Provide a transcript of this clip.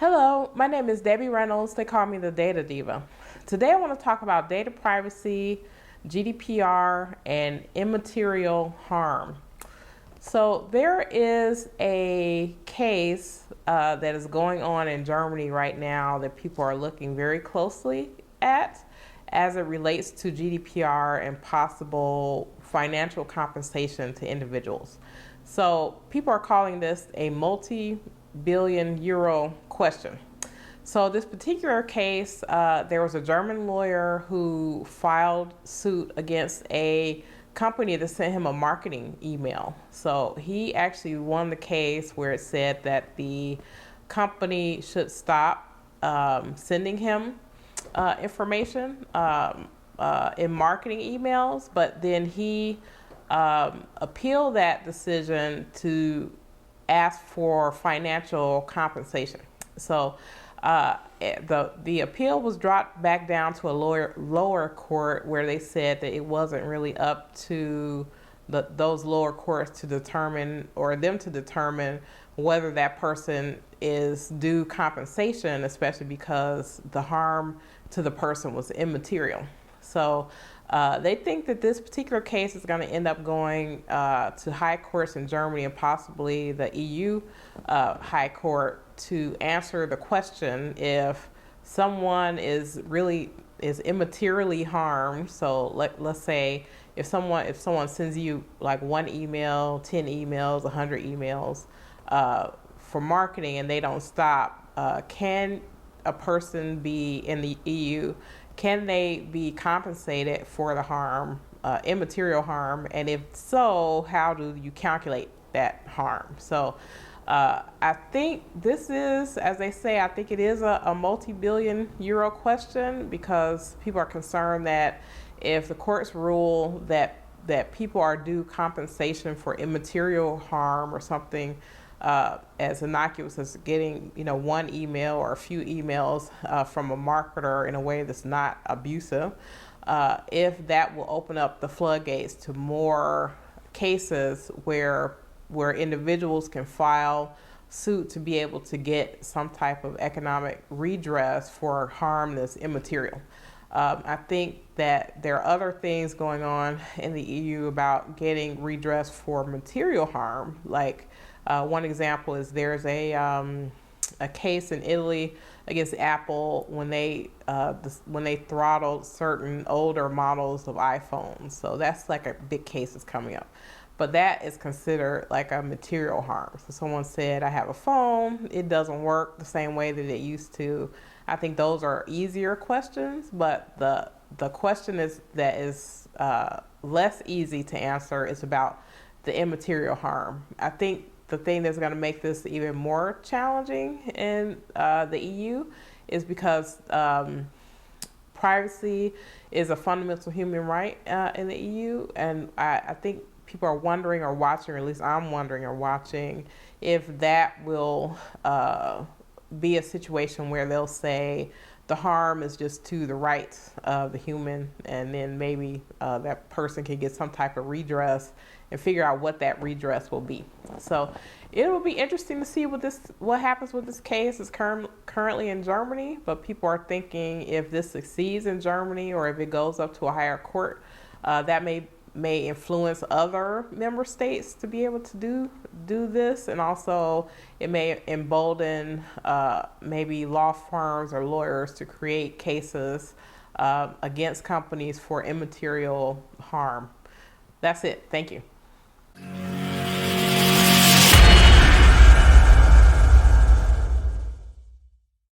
Hello, my name is Debbie Reynolds. They call me the Data Diva. Today I want to talk about data privacy, GDPR, and immaterial harm. So there is a case that is going on in Germany right now that people are looking very closely at as it relates to GDPR and possible financial compensation to individuals. So people are calling this a multi-billion euro question. So this particular case, there was a German lawyer who filed suit against a company that sent him a marketing email. So he actually won the case where it said that the company should stop sending him information in marketing emails, but then he appealed that decision to ask for financial compensation. So the appeal was dropped back down to a lower court where they said that it wasn't really up to those lower courts to determine, or them to determine, whether that person is due compensation, especially because the harm to the person was immaterial. So they think that this particular case is going to end up going to high courts in Germany and possibly the EU high court to answer the question if someone is immaterially harmed. So let's say if someone sends you like one email, 10 emails, 100 emails for marketing and they don't stop, can a person be in the EU? Can they be compensated for the harm, immaterial harm? And if so, how do you calculate that harm? So I think this is, as they say, I think it is a multi-billion euro question, because people are concerned that if the courts rule that people are due compensation for immaterial harm or something as innocuous as getting one email or a few emails from a marketer in a way that's not abusive, if that will open up the floodgates to more cases where individuals can file suit to be able to get some type of economic redress for harm that's immaterial. I think that there are other things going on in the EU about getting redress for material harm. Like one example is there's a case in Italy against Apple when they throttled certain older models of iPhones. So that's like a big case that's coming up. But that is considered like a material harm. So someone said, I have a phone, it doesn't work the same way that it used to. I think those are easier questions, but the question is less easy to answer is about the immaterial harm. I think the thing that's going to make this even more challenging in the EU is because privacy is a fundamental human right in the EU, and I think people are wondering or watching, or at least I'm wondering or watching, if that will be a situation where they'll say the harm is just to the rights of the human, and then maybe that person can get some type of redress and figure out what that redress will be. So it will be interesting to see what happens with this case. It's currently in Germany, but people are thinking if this succeeds in Germany or if it goes up to a higher court, that may influence other member states to be able to do this, and also it may embolden maybe law firms or lawyers to create cases against companies for immaterial harm. That's it. Thank you.